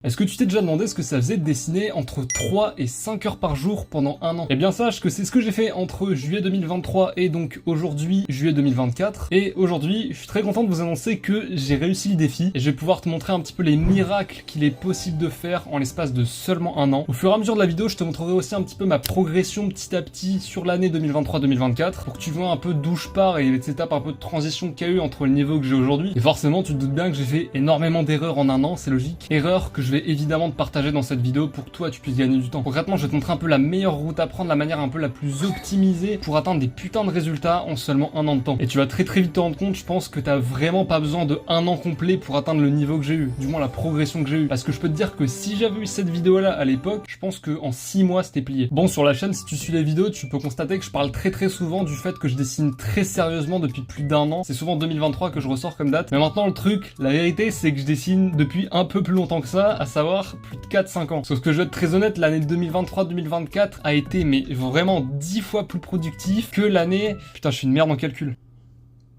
Est-ce que tu t'es déjà demandé ce que ça faisait de dessiner entre 3 et 5 heures par jour pendant un an? Eh bien sache que c'est ce que j'ai fait entre juillet 2023 et donc aujourd'hui, juillet 2024. Et aujourd'hui, je suis très content de vous annoncer que j'ai réussi le défi et je vais pouvoir te montrer un petit peu les miracles qu'il est possible de faire en l'espace de seulement un an. Au fur et à mesure de la vidéo, je te montrerai aussi un petit peu ma progression petit à petit sur l'année 2023-2024 pour que tu vois un peu d'où je pars et les étapes un peu de transition qu'il y a eu entre le niveau que j'ai aujourd'hui. Et forcément, tu te doutes bien que j'ai fait énormément d'erreurs en un an, c'est logique. Erreurs que je vais évidemment te partager dans cette vidéo pour que toi tu puisses gagner du temps. Concrètement, je vais te montrer un peu la meilleure route à prendre, la manière un peu la plus optimisée pour atteindre des putains de résultats en seulement un an de temps. Et tu vas très vite te rendre compte, je pense que t'as vraiment pas besoin de un an complet pour atteindre le niveau que j'ai eu, du moins la progression que j'ai eu. Parce que je peux te dire que si j'avais eu cette vidéo là à l'époque, je pense que en 6 mois c'était plié. Bon, sur la chaîne, si tu suis les vidéos, tu peux constater que je parle très souvent du fait que je dessine très sérieusement depuis plus d'un an. C'est souvent 2023 que je ressors comme date. Mais maintenant le truc, la vérité c'est que je dessine depuis un peu plus longtemps que ça, à savoir plus de 4-5 ans. Sauf que je vais être très honnête, l'année 2023-2024 a été mais vraiment 10 fois plus productif que l'année... Putain, je suis une merde en calcul.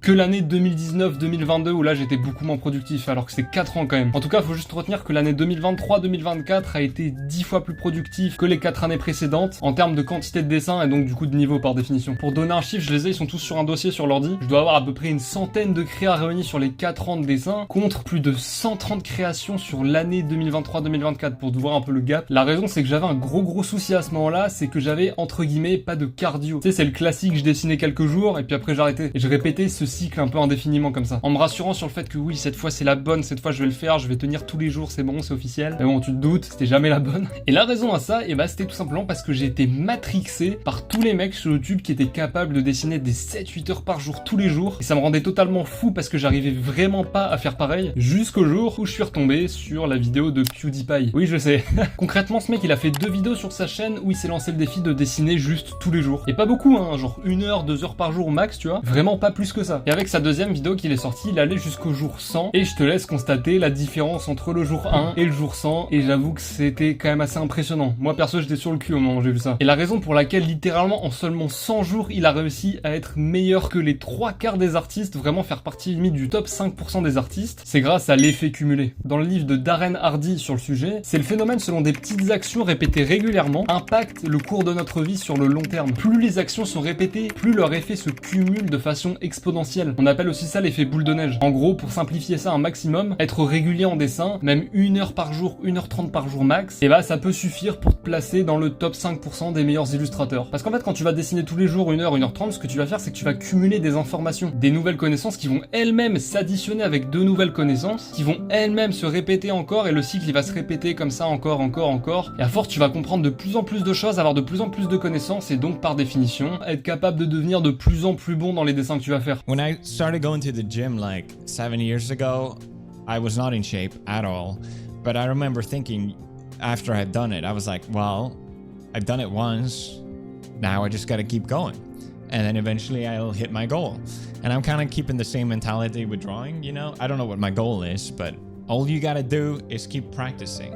Que l'année 2019-2022 où là j'étais beaucoup moins productif alors que c'est 4 ans quand même. En tout cas, faut juste retenir que l'année 2023-2024 a été 10 fois plus productif que les 4 années précédentes en termes de quantité de dessins et donc du coup de niveau par définition. Pour donner un chiffre, je les ai, ils sont tous sur un dossier sur l'ordi. Je dois avoir à peu près une centaine de créas réunis sur les 4 ans de dessin contre plus de 130 créations sur l'année 2023-2024 pour te voir un peu le gap. La raison c'est que j'avais un gros souci à ce moment-là, c'est que j'avais entre guillemets pas de cardio. Tu sais, c'est le classique, je dessinais quelques jours et puis après j'arrêtais. Et je répétais ce cycle un peu indéfiniment comme ça, en me rassurant sur le fait que oui, cette fois c'est la bonne, cette fois je vais le faire, je vais tenir tous les jours, c'est bon, c'est officiel. Mais bon, tu te doutes, c'était jamais la bonne. Et la raison à ça, et bah c'était tout simplement parce que j'ai été matrixé par tous les mecs sur YouTube qui étaient capables de dessiner des 7-8 heures par jour tous les jours, et ça me rendait totalement fou parce que j'arrivais vraiment pas à faire pareil, jusqu'au jour où je suis retombé sur la vidéo de PewDiePie. Oui, je sais. Concrètement, ce mec il a fait 2 vidéos sur sa chaîne où il s'est lancé le défi de dessiner juste tous les jours. Et pas beaucoup, hein, genre 1 heure, 2 heures par jour max, tu vois, vraiment pas plus que ça. Et avec sa deuxième vidéo qu'il est sorti, il allait jusqu'au jour 100 et je te laisse constater la différence entre le jour 1 et le jour 100 et j'avoue que c'était quand même assez impressionnant. Moi perso j'étais sur le cul au moment où j'ai vu ça. Et la raison pour laquelle littéralement en seulement 100 jours il a réussi à être meilleur que les 3/4 des artistes, vraiment faire partie limite du top 5% des artistes, c'est grâce à l'effet cumulé. Dans le livre de Darren Hardy sur le sujet, c'est le phénomène selon des petites actions répétées régulièrement impactent le cours de notre vie sur le long terme. Plus les actions sont répétées, plus leur effet se cumule de façon exponentielle. On appelle aussi ça l'effet boule de neige. En gros, pour simplifier ça un maximum, être régulier en dessin, même 1 heure par jour, 1h30 par jour max, et bah ça peut suffire pour te placer dans le top 5% des meilleurs illustrateurs. Parce qu'en fait, quand tu vas dessiner tous les jours 1 heure, 1h30, ce que tu vas faire, c'est que tu vas cumuler des informations, des nouvelles connaissances qui vont elles-mêmes s'additionner avec de nouvelles connaissances, qui vont elles-mêmes se répéter encore, et le cycle il va se répéter comme ça encore. Et à force, tu vas comprendre de plus en plus de choses, avoir de plus en plus de connaissances, et donc par définition, être capable de devenir de plus en plus bon dans les dessins que tu vas faire. When I started going to the gym like 7 years ago, I was not in shape at all. But I remember thinking after I'd done it, I was like, well, I've done it once. Now I just got to keep going. And then eventually I'll hit my goal. And I'm kind of keeping the same mentality with drawing, you know? I don't know what my goal is, but all you got to do is keep practicing.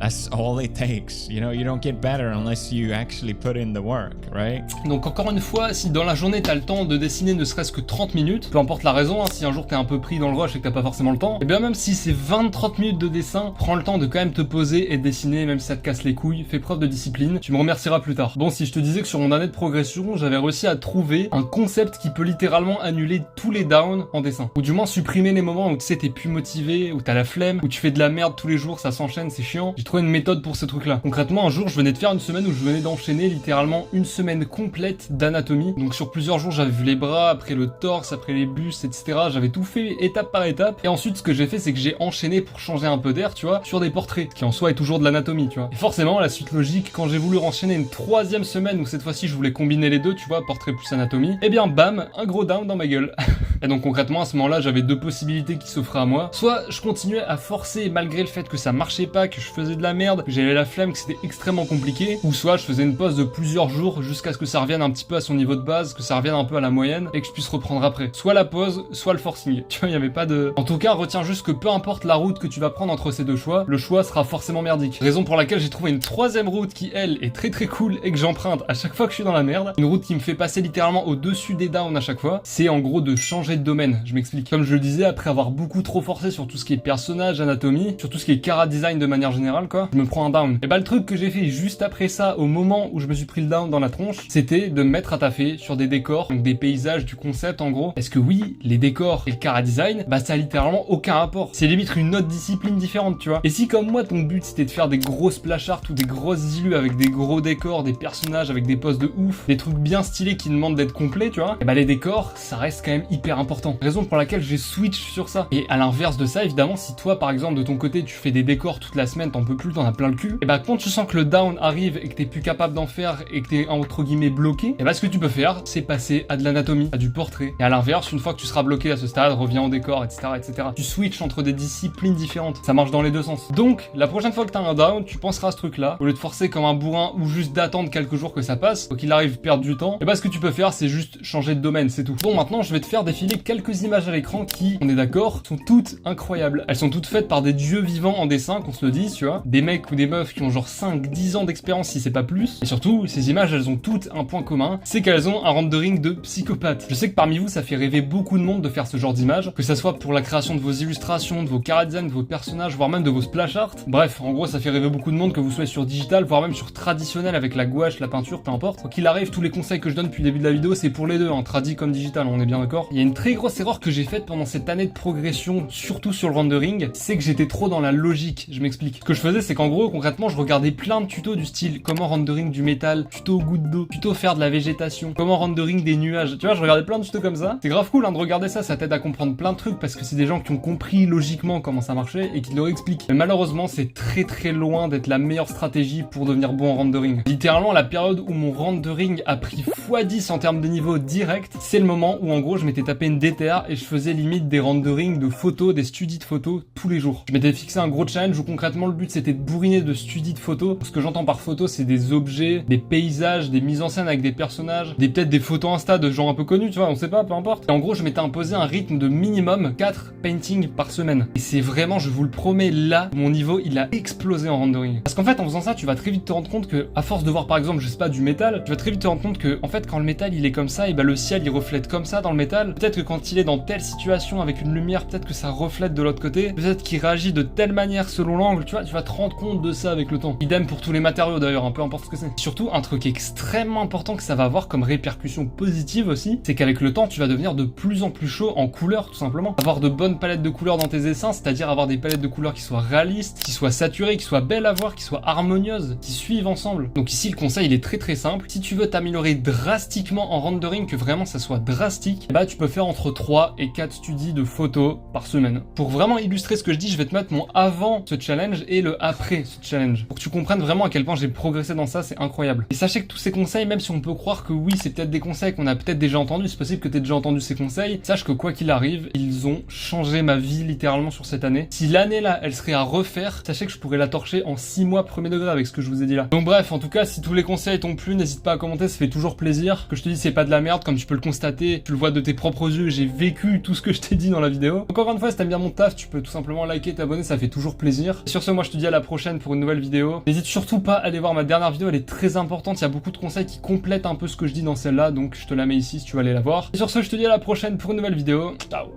That's all it takes. You know, you don't get better unless you actually put in the work, right? Donc encore une fois, si dans la journée t'as le temps de dessiner ne serait-ce que 30 minutes, peu importe la raison, hein, si un jour t'es un peu pris dans le rush et que t'as pas forcément le temps, et bien même si c'est 20-30 minutes de dessin, prends le temps de quand même te poser et dessiner, même si ça te casse les couilles, fais preuve de discipline, tu me remercieras plus tard. Bon, si je te disais que sur mon année de progression, j'avais réussi à trouver un concept qui peut littéralement annuler tous les downs en dessin, ou du moins supprimer les moments où tu sais t'es plus motivé, où t'as la flemme, où tu fais de la merde tous les jours, ça s'enchaîne, c'est chiant. J'ai trouvé une méthode pour ce truc là. Concrètement, un jour je venais de faire une semaine où je venais d'enchaîner littéralement une semaine complète d'anatomie. Donc sur plusieurs jours j'avais vu les bras, après le torse, après les bustes, etc. J'avais tout fait étape par étape. Et ensuite ce que j'ai fait c'est que j'ai enchaîné pour changer un peu d'air, tu vois, sur des portraits, qui en soi est toujours de l'anatomie, tu vois. Et forcément la suite logique, quand j'ai voulu enchaîner une 3e semaine où cette fois-ci je voulais combiner les deux, tu vois, portrait plus anatomie, et bien bam, un gros down dans ma gueule. Et donc concrètement à ce moment-là j'avais 2 possibilités qui s'offraient à moi. Soit je continuais à forcer malgré le fait que ça marchait pas, que je faisais de la merde, que j'avais la flemme, que c'était extrêmement compliqué, ou soit je faisais une pause de plusieurs jours jusqu'à ce que ça revienne un petit peu à son niveau de base, que ça revienne un peu à la moyenne et que je puisse reprendre après. Soit la pause, soit le forcing. Tu vois, il y avait pas de... En tout cas, retiens juste que peu importe la route que tu vas prendre entre ces 2 choix, le choix sera forcément merdique. Raison pour laquelle j'ai trouvé une 3e route qui, elle, est très cool et que j'emprunte à chaque fois que je suis dans la merde. Une route qui me fait passer littéralement au-dessus des downs à chaque fois. C'est en gros de changer changer de domaine. Je m'explique. Comme je le disais, après avoir beaucoup trop forcé sur tout ce qui est personnage, anatomie, sur tout ce qui est chara design de manière générale, quoi, je me prends un down. Et bah le truc que j'ai fait juste après ça, au moment où je me suis pris le down dans la tronche, c'était de me mettre à taffer sur des décors, donc des paysages, du concept en gros. Parce que oui, les décors et le chara design, bah ça a littéralement aucun rapport. C'est limite une autre discipline différente, tu vois. Et si comme moi, ton but c'était de faire des gros splash art ou des grosses illus avec des gros décors, des personnages avec des poses de ouf, des trucs bien stylés qui demandent d'être complets, tu vois, et bah les décors, ça reste quand même hyper important. Raison pour laquelle j'ai switch sur ça. Et à l'inverse de ça, évidemment, si toi par exemple de ton côté tu fais des décors toute la semaine, t'en peux plus, t'en as plein le cul, et bah quand tu sens que le down arrive et que t'es plus capable d'en faire et que t'es entre guillemets bloqué, et bah ce que tu peux faire, c'est passer à de l'anatomie, à du portrait. Et à l'inverse, une fois que tu seras bloqué à ce stade, reviens au décor, etc., etc. Tu switches entre des disciplines différentes. Ça marche dans les deux sens. Donc, la prochaine fois que t'as un down, tu penseras à ce truc-là, au lieu de forcer comme un bourrin ou juste d'attendre quelques jours que ça passe, faut qu'il arrive perdre du temps, et bah ce que tu peux faire, c'est juste changer de domaine, c'est tout. Bon, maintenant, je vais te faire défiler quelques images à l'écran qui, on est d'accord, sont toutes incroyables. Elles sont toutes faites par des dieux vivants en dessin, qu'on se le dise, tu vois. Des mecs ou des meufs qui ont genre 5-10 ans d'expérience si c'est pas plus. Et surtout, ces images, elles ont toutes un point commun, c'est qu'elles ont un rendering de psychopathe. Je sais que parmi vous, ça fait rêver beaucoup de monde de faire ce genre d'images, que ça soit pour la création de vos illustrations, de vos chara design, de vos personnages, voire même de vos splash art. Bref, en gros, ça fait rêver beaucoup de monde que vous soyez sur digital, voire même sur traditionnel avec la gouache, la peinture, peu importe. Quoi qu'il arrive, tous les conseils que je donne depuis le début de la vidéo, c'est pour les deux, hein, tradi comme digital, on est bien d'accord. Il y a une très grosse erreur que j'ai faite pendant cette année de progression, surtout sur le rendering, c'est que j'étais trop dans la logique. Je m'explique. Ce que je faisais, c'est qu'en gros, concrètement, je regardais plein de tutos du style comment rendering du métal, tuto goutte d'eau, tuto faire de la végétation, comment rendering des nuages. Tu vois, je regardais plein de tutos comme ça. C'est grave cool hein, de regarder ça, ça t'aide à comprendre plein de trucs parce que c'est des gens qui ont compris logiquement comment ça marchait et qui te le expliquent. Mais malheureusement, c'est très loin d'être la meilleure stratégie pour devenir bon en rendering. Littéralement, la période où mon rendering a pris x10 en termes de niveau direct, c'est le moment où en gros je m'étais tapé une DTR et je faisais limite des renderings de photos, des studies de photos tous les jours. Je m'étais fixé un gros challenge où concrètement le but c'était de bourriner de studies de photos. Ce que j'entends par photo, c'est des objets, des paysages, des mises en scène avec des personnages, peut-être des photos Insta de gens un peu connus, tu vois, on sait pas, peu importe. Et en gros, je m'étais imposé un rythme de minimum 4 paintings par semaine. Et c'est vraiment, je vous le promets, là, mon niveau, il a explosé en rendering. Parce qu'en fait, en faisant ça, tu vas très vite te rendre compte que, à force de voir par exemple, je sais pas, du métal, tu vas très vite te rendre compte que, en fait, quand le métal il est comme ça, et bah le ciel il reflète comme ça dans le métal. Peut-être que quand il est dans telle situation avec une lumière, peut-être que ça reflète de l'autre côté. Peut-être qu'il réagit de telle manière selon l'angle, tu vois, tu vas te rendre compte de ça avec le temps. Idem pour tous les matériaux d'ailleurs, hein, peu importe ce que c'est. Surtout, un truc extrêmement important que ça va avoir comme répercussion positive aussi, c'est qu'avec le temps, tu vas devenir de plus en plus chaud en couleurs, tout simplement. Avoir de bonnes palettes de couleurs dans tes dessins, c'est-à-dire avoir des palettes de couleurs qui soient réalistes, qui soient saturées, qui soient belles à voir, qui soient harmonieuses, qui suivent ensemble. Donc ici, le conseil, il est très simple. Si tu veux t'améliorer drastiquement en rendering, que vraiment ça soit drastique, bah tu peux faire entre 3 et 4 studies de photos par semaine. Pour vraiment illustrer ce que je dis, je vais te mettre mon avant ce challenge et le après ce challenge. Pour que tu comprennes vraiment à quel point j'ai progressé dans ça, c'est incroyable. Et sachez que tous ces conseils, même si on peut croire que oui, c'est peut-être des conseils qu'on a peut-être déjà entendus, c'est possible que tu aies déjà entendu ces conseils, sache que quoi qu'il arrive, ils ont changé ma vie littéralement sur cette année. Si l'année là, elle serait à refaire, sachez que je pourrais la torcher en 6 mois premier degré avec ce que je vous ai dit là. Donc bref, en tout cas, si tous les conseils t'ont plu, n'hésite pas à commenter, ça fait toujours plaisir. Que je te dis, c'est pas de la merde, comme tu peux le constater, tu le vois de tes propres yeux, j'ai vécu tout ce que je t'ai dit dans la vidéo. Encore une fois, si t'aimes bien mon taf, tu peux tout simplement liker, t'abonner, ça fait toujours plaisir. Et sur ce, moi je te dis à la prochaine pour une nouvelle vidéo. N'hésite surtout pas à aller voir ma dernière vidéo, elle est très importante, il y a beaucoup de conseils qui complètent un peu ce que je dis dans celle-là, donc je te la mets ici si tu veux aller la voir. Et sur ce, je te dis à la prochaine pour une nouvelle vidéo. Ciao.